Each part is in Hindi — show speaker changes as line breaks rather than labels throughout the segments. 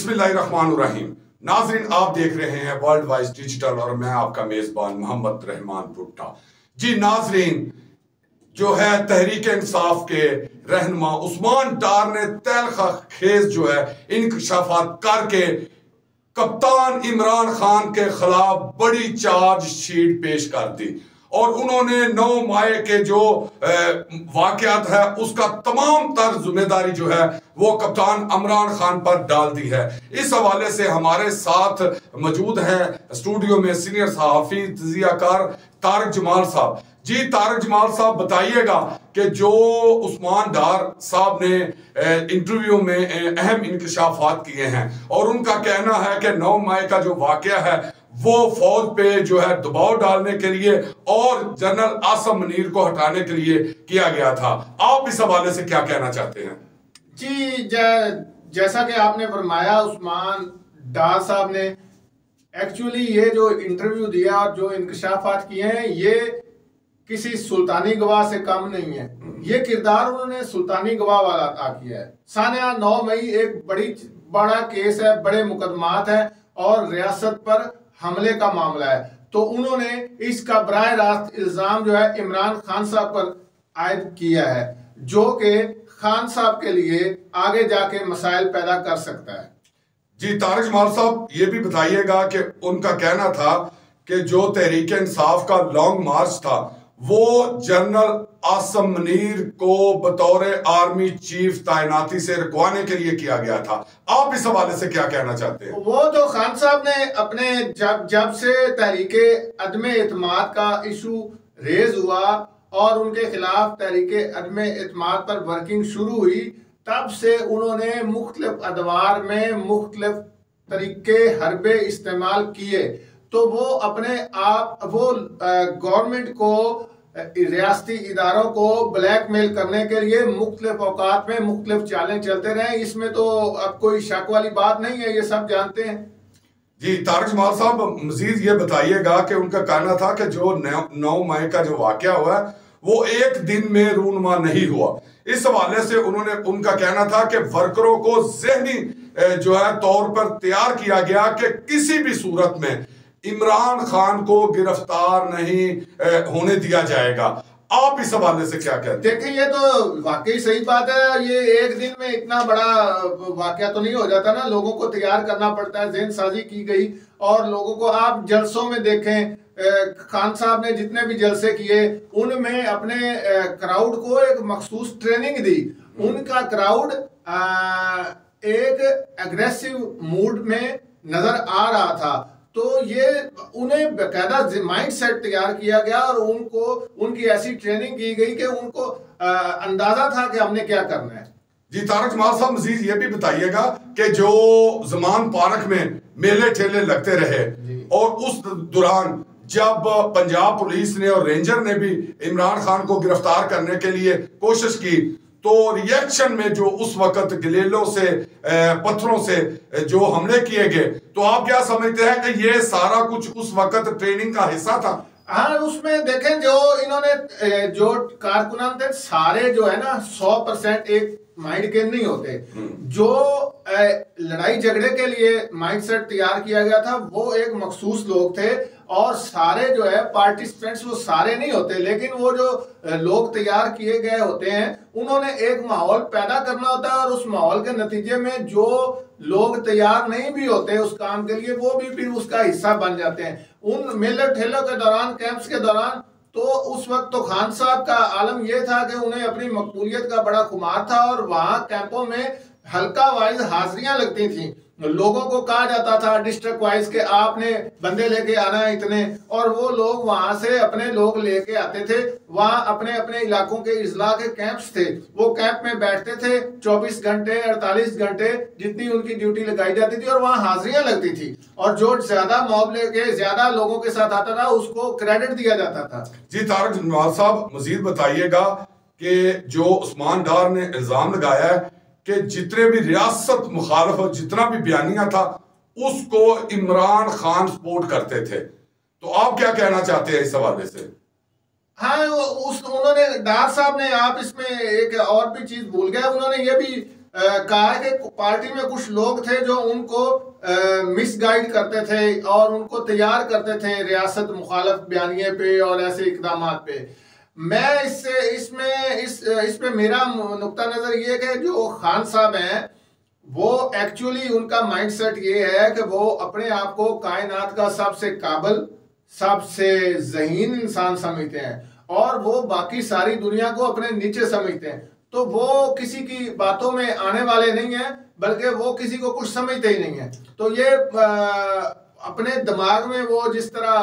बिस्मिल्लाहिर्रहमानिर्रहीम। नाज़रीन, आप देख रहे हैं वर्ल्ड वाइज डिजिटल और मैं आपका मेज़बान मोहम्मद रहमान भुट्टा। जी नाज़रीन, जो है तहरीक इंसाफ के रहनुमा उस्मान डार ने तलख खेज जो है इंकशाफात करके कप्तान इमरान खान के खिलाफ बड़ी चार्जशीट पेश कर दी और उन्होंने 9 मई के जो वाकयात है उसका तमाम तर जिम्मेदारी जो है वो कप्तान इमरान खान पर डाल दी है। इस हवाले से हमारे साथ मौजूद है स्टूडियो में सीनियर सहाफी तजियाकार तारिक जमाल साहब। जी तारिक जमाल साहब, बताइएगा कि जो उस्मान डार साहब ने इंटरव्यू में अहम इंकशाफात किए हैं और उनका कहना है कि 9 मई का जो वाकया है वो फौज पे जो है दबाव डालने के लिए और जनरल आसम मुनीर को हटाने के लिए किया गया था। आप इस हवाले से क्या कहना चाहते हैं?
जी, जैसा कि आपने फरमाया, उस्मान डार साहब ने एक्चुअली ये जो इंटरव्यू दिया और जो इंकशाफात किए हैं ये किसी सुल्तानी गवाह से कम नहीं है। ये किरदार उन्होंने सुल्तानी गवाह वाला अदा किया है। सानिया 9 मई एक बड़ा केस है, बड़े मुकदमात है और रियासत पर हमले का मामला है, तो उन्होंने इसका बराह रास्त इल्जाम जो है इमरान खान साहब पर आयद किया है, जो कि खान साहब के लिए आगे जाके मसाइल पैदा कर सकता है।
जी तारिक जमाल साहब, ये भी बताइएगा कि उनका कहना था कि जो तहरीक इंसाफ का लॉन्ग मार्च था वो जनरल आसम मुनीर को बतौर आर्मी चीफ तैनाती से रुकवाने के लिए किया गया था। आप इस हवाले से क्या कहना चाहते हैं?
वो तो खान साहब ने अपने जब से तहरीके अदम एतमाद का इशू रेज हुआ और उनके खिलाफ तहरीके अदम एतमाद पर वर्किंग शुरू हुई, तब से उन्होंने मुख्तलिफ अदवार में मुख्तलिफ तरीके हरबे इस्तेमाल किए। तो वो अपने आप गवर्नमेंट को, रियासती इदारों को ब्लैकमेल करने के लिए मुख्तलिफ औकात में मुख्तलिफ चालें चलते रहे। इसमें तो अब कोई शक वाली बात नहीं है, ये सब जानते हैं।
जी तारिक जमाल साहब, मजीद ये बताइएगा कि उनका कहना था कि जो 9 मई का जो वाकया हुआ है वो एक दिन में रूनुमा नहीं हुआ। इस हवाले से उनका कहना था कि वर्करों को ज़हनी जो है तौर पर तैयार किया गया कि किसी भी सूरत में इमरान खान को गिरफ्तार नहीं होने दिया जाएगा। आप इस हवाले से क्या कहते हैं?
देखिए, ये तो वाकई सही बात है। ये एक दिन में इतना बड़ा वाकया तो नहीं हो जाता ना, लोगों को तैयार करना पड़ता है, ज़हन साजी की गई और लोगों को आप जलसों में देखें, खान साहब ने जितने भी जलसे किए उनमें अपने क्राउड को एक मखसूस ट्रेनिंग दी। उनका क्राउड एक एग्रेसिव मूड में नजर आ रहा था, तो ये उन्हें बाकायदा माइंड सेट तैयार किया गया और उनकी ऐसी ट्रेनिंग की गई कि उनको अंदाजा था कि हमने क्या करना है।
जी तारिक जमाल साहब, मजीद ये भी बताइएगा कि जो जमान पार्क में मेले ठेले लगते रहे और उस दौरान जब पंजाब पुलिस ने और रेंजर ने भी इमरान खान को गिरफ्तार करने के लिए कोशिश की, तो रिएक्शन में जो उस वक्त गलेलों से पत्थरों से जो हमले किए गए, तो आप क्या समझते हैं कि ये सारा कुछ उस वक्त ट्रेनिंग का हिस्सा था?
हाँ, उसमें देखें जो इन्होंने जो कारकुनान थे सारे जो है ना 100% एक माइंड के नहीं होते। जो लड़ाई झगड़े के लिए माइंड सेट तैयार किया गया था वो एक मखसूस लोग थे और सारे जो है पार्टिसिपेंट्स वो सारे नहीं होते, लेकिन वो जो लोग तैयार किए गए होते हैं उन्होंने एक माहौल पैदा करना होता है और उस माहौल के नतीजे में जो लोग तैयार नहीं भी होते उस काम के लिए वो भी फिर उसका हिस्सा बन जाते हैं। उन मेले ठेलों के दौरान, कैंप्स के दौरान, तो उस वक्त तो खान साहब का आलम यह था कि उन्हें अपनी मकबूलियत का बड़ा खुमार था और वहां कैंपों में हल्का वाइज हाजिरियां लगती थी। लोगों को कहा जाता था डिस्ट्रिक्ट वाइज के आपने बंदे लेके आना है इतने, और वो लोग वहां से अपने लोग लेके आते थे। वहां अपने अपने इलाकों के इजला के कैंप्स थे, वो कैंप में बैठते थे 24 घंटे 48 घंटे जितनी उनकी ड्यूटी लगाई जाती थी और वहां हाजिरियां लगती थी और जो ज्यादा मॉब लेके ज्यादा लोगों के साथ आता था उसको क्रेडिट दिया जाता था।
जी तारिक जमाल साहब, मजीद बताइएगा कि जो उस्मान डार ने इल्जाम लगाया है कि जितने भी रियासत मुखालफ जितना भी बयानिया था उसको इमरान खान सपोर्ट करते थे, तो आप क्या कहना चाहते हैं इस हवाले से?
हाँ, उन्होंने डार साहब ने, आप इसमें एक और भी चीज भूल गए, उन्होंने ये भी कहा है कि पार्टी में कुछ लोग थे जो उनको मिसगाइड करते थे और उनको तैयार करते थे रियासत मुखालफ बयानिए पे और ऐसे इकदामात पे। मैं इसमें मेरा नुक्ता नजर ये है कि जो खान साहब हैं वो एक्चुअली उनका माइंडसेट ये है कि वो अपने आप को कायनात का सबसे काबिल, सबसे ज़हीन इंसान समझते हैं और वो बाकी सारी दुनिया को अपने नीचे समझते हैं। तो वो किसी की बातों में आने वाले नहीं है, बल्कि वो किसी को कुछ समझते ही नहीं है। तो ये अपने दिमाग में वो जिस तरह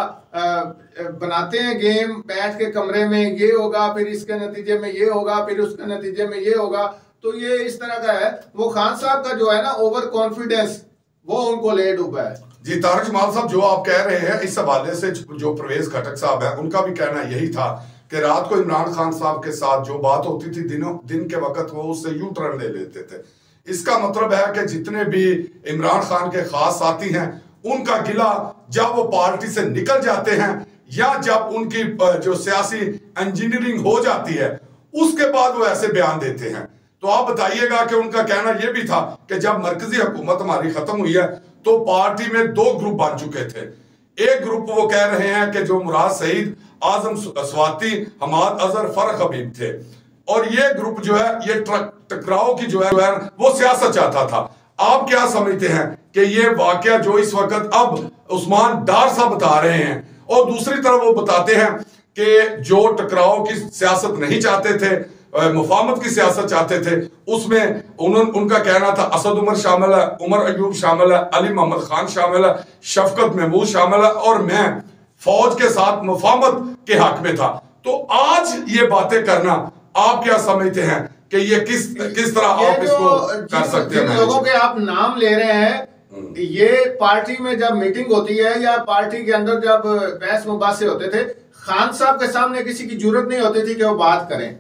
बनाते हैं गेम, बैठ के कमरे में ये होगा, फिर इसके नतीजे में ये होगा, फिर उसके नतीजे में ये होगा, तो ये इस तरह का है। वो खान साहब का जो है ना ओवर कॉन्फिडेंस, वो उनको ले डूबा है।
जी तारक जमाल साहब, जो आप कह रहे हैं इस हवाले से जो परवेज खटक साहब है उनका भी कहना यही था कि रात को इमरान खान साहब के साथ जो बात होती थी दिन के वक्त वो उससे यू टर्न ले लेते थे। इसका मतलब है कि जितने भी इमरान खान के खास साथी हैं उनका गिला जब वो पार्टी से निकल जाते हैं या जब उनकी जो सियासी इंजीनियरिंग हो जाती है उसके बाद वो ऐसे बयान देते हैं। तो आप बताइएगा कि उनका कहना यह भी था कि जब मरकजी हुकूमत हमारी खत्म हुई है तो पार्टी में दो ग्रुप बन चुके थे। एक ग्रुप वो कह रहे हैं कि जो मुराद सईद, आजम स्वाति, हमाद अजहर, फरख हबीब थे, और ये ग्रुप जो है ये टकराव की जो है वो सियासत चाहता था। आप क्या समझते हैं कि ये वाकया जो इस वक्त अब उस्मान डार साहब बता रहे हैं और दूसरी तरफ वो बताते हैं कि जो टकराव की सियासत नहीं चाहते थे, मुफाहमत की सियासत चाहते थे, उसमें उनका कहना था असद उमर शामिल है, उमर अयूब शामिल है, अली मोहम्मद खान शामिल है, शफकत महमूद शामिल है और मैं फौज के साथ मुफाहमत के हक में था। तो आज ये बातें करना आप क्या समझते हैं कि ये किस तरह आप इसको कर सकते हैं?
लोगों के आप नाम ले रहे हैं, ये पार्टी में जब मीटिंग होती है या पार्टी के अंदर जब बहस मुबासे होते थे, खान साहब के सामने किसी की जरूरत नहीं होती थी कि वो बात करें।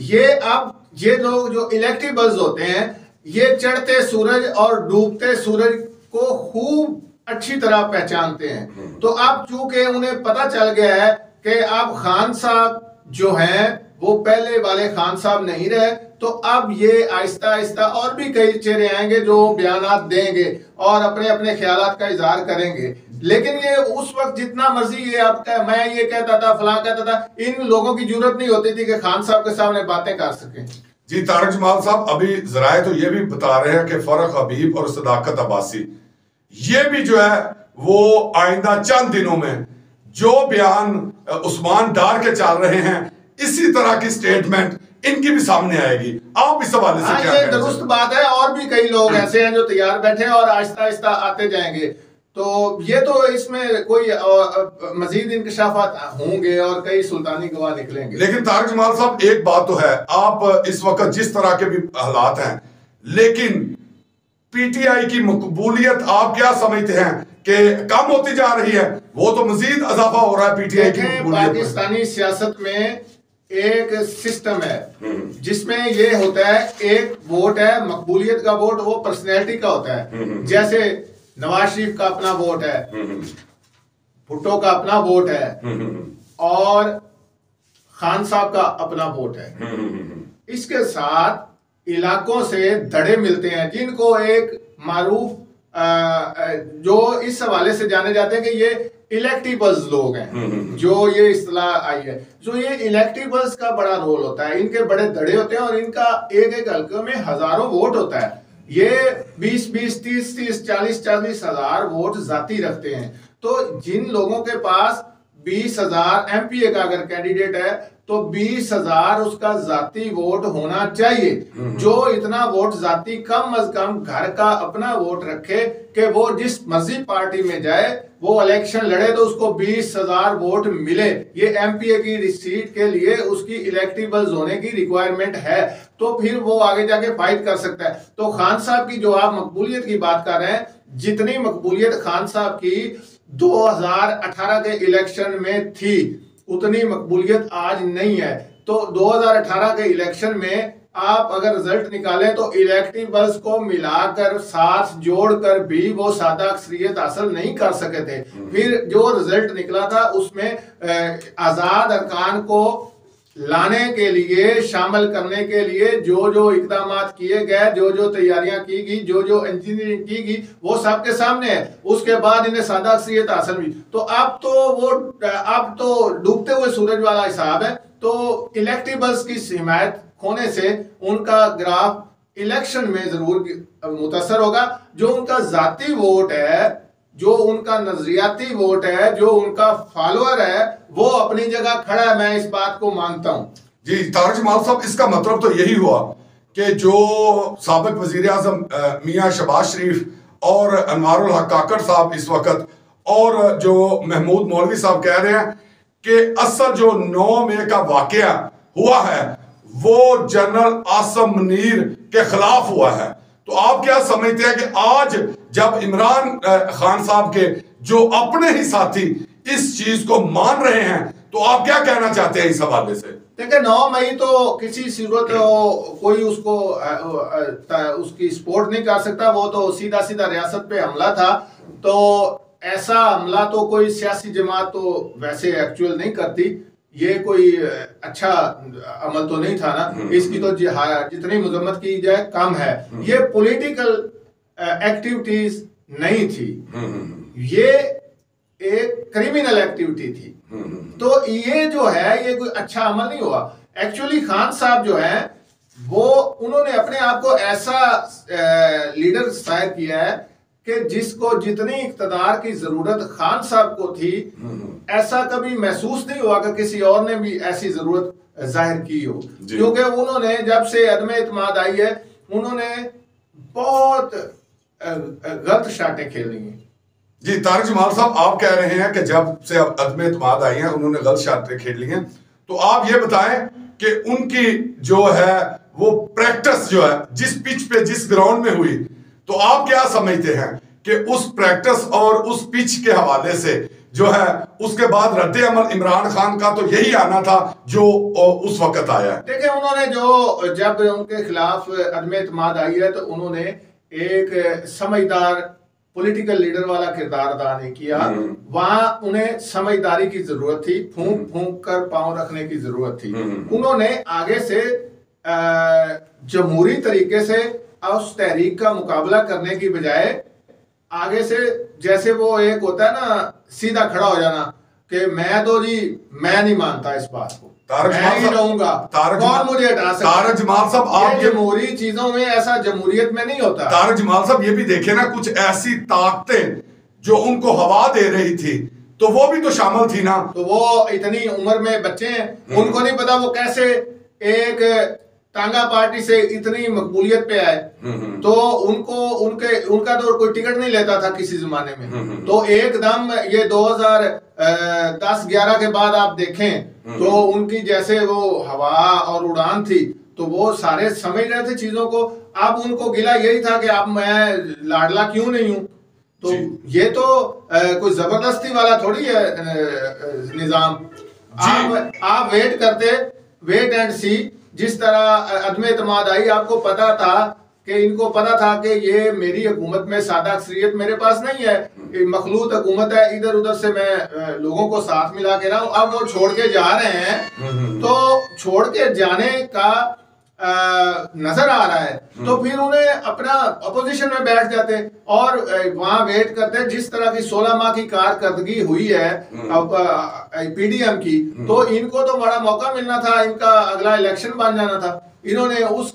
ये लोग जो इलेक्टेबल्स होते हैं ये चढ़ते सूरज और डूबते सूरज को खूब अच्छी तरह पहचानते हैं। तो अब चूंकि उन्हें पता चल गया है कि अब खान साहब जो हैं वो पहले वाले खान साहब नहीं रहे, तो अब ये आहिस्ता आहिस्ता और भी कई चेहरे आएंगे जो बयानात देंगे और अपने अपने ख्यालात का इजहार करेंगे। लेकिन ये उस वक्त जितना मर्जी ये आपका मैं ये कहता था, फलां कहता था, इन लोगों की जरूरत नहीं होती थी कि खान साहब के सामने बातें कर सके।
जी तारक जमाल साहब, अभी जराए तो ये भी बता रहे हैं कि फरख हबीब और सदाकत अब्बासी ये भी जो है वो आइंदा चंद दिनों में जो बयान उस्मान डार के चल रहे हैं इसी तरह की स्टेटमेंट इनकी भी सामने आएगी। आप इस हवाले से क्या
ये दुरुस्त बात है, और भी कई लोग ऐसे हैं जो तैयार बैठे हैं और आहिस्ता आहिस्ता आते जाएंगे। तो ये तो इसमें कोई मजीद इंकशाफात होंगे और कई सुल्तानी गवाह निकलेंगे।
लेकिन तारक जमाल साहब एक बात तो है, आप इस वक्त जिस तरह के भी हालात हैं, लेकिन पीटीआई की मकबूलियत आप क्या समझते हैं कि कम होती जा रही है? वो तो मजीद इजाफा हो रहा है पीटीआई की मकबूलियत।
पाकिस्तानी सियासत में एक सिस्टम है जिसमें ये होता है, एक वोट है मकबूलियत का वोट, वो पर्सनैलिटी का होता है। जैसे नवाज शरीफ का अपना वोट है, भुट्टो का अपना वोट है और खान साहब का अपना वोट है। इसके साथ इलाकों से धड़े मिलते हैं जिनको एक मारूफ जो इस हवाले से जाने जाते हैं कि ये इलेक्टेबल्स लोग हैं, जो ये इस्तेलाह आई है। जो ये इलेक्टेबल्स का बड़ा रोल होता है, इनके बड़े धड़े होते हैं और इनका एक एक हल्के में हजारों वोट होता है। ये 20-20, 30-30, 40-40 हजार वोट जाती रखते हैं। तो जिन लोगों के पास 20,000 एमपीए का अगर कैंडिडेट है तो 20,000 उसका जाती वोट होना चाहिए। जो इतना वोट जाती कम अज कम घर का अपना वोट रखे कि वो जिस मर्जी पार्टी में जाए वो इलेक्शन लड़े तो उसको 20,000 वोट मिले। ये एमपीए की सीट के लिए उसकी इलेक्टेबल्स होने की रिक्वायरमेंट है, तो फिर वो आगे जाके फाइट कर सकता है। तो खान साहब की जो आप मकबूलियत की बात कर रहे हैं, जितनी मकबूलियत खान साहब की 2018 के इलेक्शन में थी उतनी मकबूलियत आज नहीं है। तो 2018 के इलेक्शन में आप अगर रिजल्ट निकालें तो इलेक्टेबल्स को मिलाकर साथ जोड़कर भी वो सादा अक्सरियत हासिल नहीं कर सके थे। फिर जो रिजल्ट निकला था उसमें आजाद अरकान को लाने के लिए, शामिल करने के लिए जो जो इकदाम किए गए, जो जो तैयारियां की गई, जो जो इंजीनियरिंग की गई, वो सबके सामने है। उसके बाद इन्हें सादा अक्सरियत हासिल हुई। तो अब तो डूबते हुए सूरज वाला हिसाब है। तो इलेक्टेबल्स की हिमायत खोने से उनका ग्राफ इलेक्शन में जरूर मुतासर होगा। जो उनका जाती वोट है, जो उनका नजरियाती वोट है, जो उनका फॉलोअर है, वो अपनी जगह खड़ा है। मैं इस बात को मानता हूं।
जी तारिक जमाल साहब, इसका मतलब तो यही हुआ कि जो साबिक वजीर आजम मियां शहबाज शरीफ और अनवारुल हक काकड़ साहब इस वक्त, और जो महमूद मौलवी साहब कह रहे हैं कि असल जो 9 मई का वाकया हुआ है वो जनरल आसम मुनीर के खिलाफ हुआ है। तो आप क्या समझते हैं कि आज जब इमरान खान साहब के जो अपने ही साथी इस चीज को मान रहे हैं, तो आप क्या कहना चाहते हैं इस हवाले से?
देखिए, 9 मई तो किसी सूरत कोई उसको उसकी सपोर्ट नहीं कर सकता। वो तो सीधा सीधा रियासत पे हमला था। तो ऐसा हमला तो कोई सियासी जमात तो वैसे एक्चुअल नहीं करती। ये कोई अच्छा अमल तो नहीं था ना। इसकी तो जितनी मजम्मत की जाए कम है। ये पॉलिटिकल एक्टिविटीज नहीं थी, ये एक क्रिमिनल एक्टिविटी थी। तो ये जो है ये कोई अच्छा अमल नहीं हुआ। एक्चुअली खान साहब जो है वो उन्होंने अपने आप को ऐसा लीडर जाहिर किया है कि जिसको जितनी इक़्तिदार की जरूरत खान साहब को थी, ऐसा कभी महसूस नहीं हुआ कि किसी और ने भी ऐसी जरूरत जाहिर की हो। क्योंकि उन्होंने जब से अदम एतमाद आई है, उन्होंने बहुत गलत शाटें खेली हैं।
जी तारिक जमाल साहब, आप कह रहे हैं कि जब से अदम एतमाद आई है उन्होंने गलत शाटें खेल ली हैं। तो आप ये बताएं कि उनकी जो है वो प्रैक्टिस जो है जिस पिच पे जिस ग्राउंड में हुई, तो आप क्या समझते हैं कि उस प्रैक्टिस और उस पिच के हवाले से जो है उसके बाद रद्द अमल इमरान खान का तो यही आना था जो उस वक्त आया है?
देखिए, उन्होंने जो जब उनके खिलाफ अदम एतमाद आई है तो उन्होंने एक समझदार पॉलिटिकल लीडर वाला किरदार अदा नहीं किया। वहां उन्हें समझदारी की जरूरत थी, फूंक फूंक कर पांव रखने की जरूरत थी। उन्होंने आगे से जमहूरी तरीके से उस तहरीक का मुकाबला करने की बजाय आगे से, जैसे वो एक होता है ना सीधा खड़ा हो जाना कि मैं नहीं मानता इस बात को, मैं ही रहूंगा, कौन मुझे हटा सकता।
तारिक जमाल साहब, आप
जमहूरी चीजों में ऐसा जमहूरियत में नहीं होता।
तारिक जमाल साहब, ये भी देखे ना, कुछ ऐसी ताकतें जो उनको हवा दे रही थी तो वो भी तो शामिल थी ना।
तो वो इतनी उम्र में बच्चे हैं, उनको नहीं पता वो कैसे एक टांगा पार्टी से इतनी मकबूलियत पे आए। तो उनका तो कोई टिकट नहीं लेता था किसी जमाने में। तो एकदम ये 2010-11 के बाद आप देखें तो उनकी जैसे वो हवा और उड़ान थी, तो वो सारे समझ रहे थे चीजों को। अब उनको गिला यही था कि अब मैं लाडला क्यों नहीं हूं। तो ये तो कोई जबरदस्ती वाला थोड़ी है निजाम। आप वेट एंड सी। जिस तरह अदम एतमाद आई, आपको पता था कि इनको पता था कि ये मेरी हुकूमत में सादा अक्सरियत मेरे पास नहीं है, मखलूत हुकूमत है, इधर उधर से मैं लोगों को साथ मिला के रहा हूं। अब वो छोड़ के जा रहे हैं, तो छोड़ के जाने का नजर आ रहा है, तो फिर उन्हें अपना अपोजिशन में बैठ जाते और वहां वेट करते। जिस तरह की 16 माह की कारकर्दगी हुई है पीडीएम की, तो इनको तो बड़ा मौका मिलना था, इनका अगला इलेक्शन बन जाना था। इन्होंने उस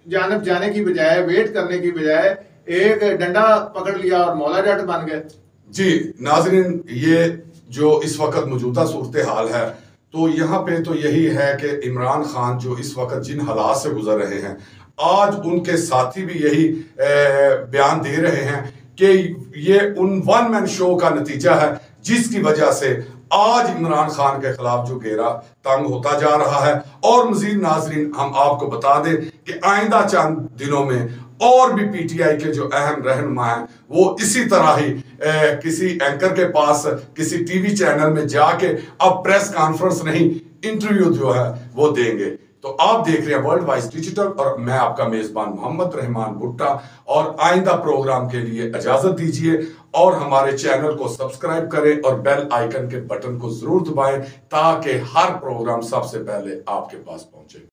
जानब जाने की बजाय, वेट करने की बजाय एक डंडा पकड़ लिया और मौला जट बन गए।
जी नाजरीन, ये जो इस वक्त मौजूदा सूरत हाल है, तो यहाँ पे तो यही है कि इमरान खान जो इस वक्त जिन हालात से गुजर रहे हैं, आज उनके साथी भी यही बयान दे रहे हैं कि ये उन वन मैन शो का नतीजा है जिसकी वजह से आज इमरान खान के खिलाफ जो घेरा तंग होता जा रहा है। और मजीद नाजरीन, हम आपको बता दें कि आइंदा चंद दिनों में और भी पीटीआई के जो अहम रहनुमा हैं वो इसी तरह ही किसी एंकर के पास, किसी टीवी चैनल में जाके अब प्रेस कॉन्फ्रेंस नहीं, इंटरव्यू जो है वो देंगे। तो आप देख रहे हैं वर्ल्ड वाइज डिजिटल और मैं आपका मेजबान मोहम्मद रहमान भुट्टा। और आइंदा प्रोग्राम के लिए इजाजत दीजिए और हमारे चैनल को सब्सक्राइब करें और बेल आइकन के बटन को जरूर दबाएं ताकि हर प्रोग्राम सबसे पहले आपके पास पहुंचे।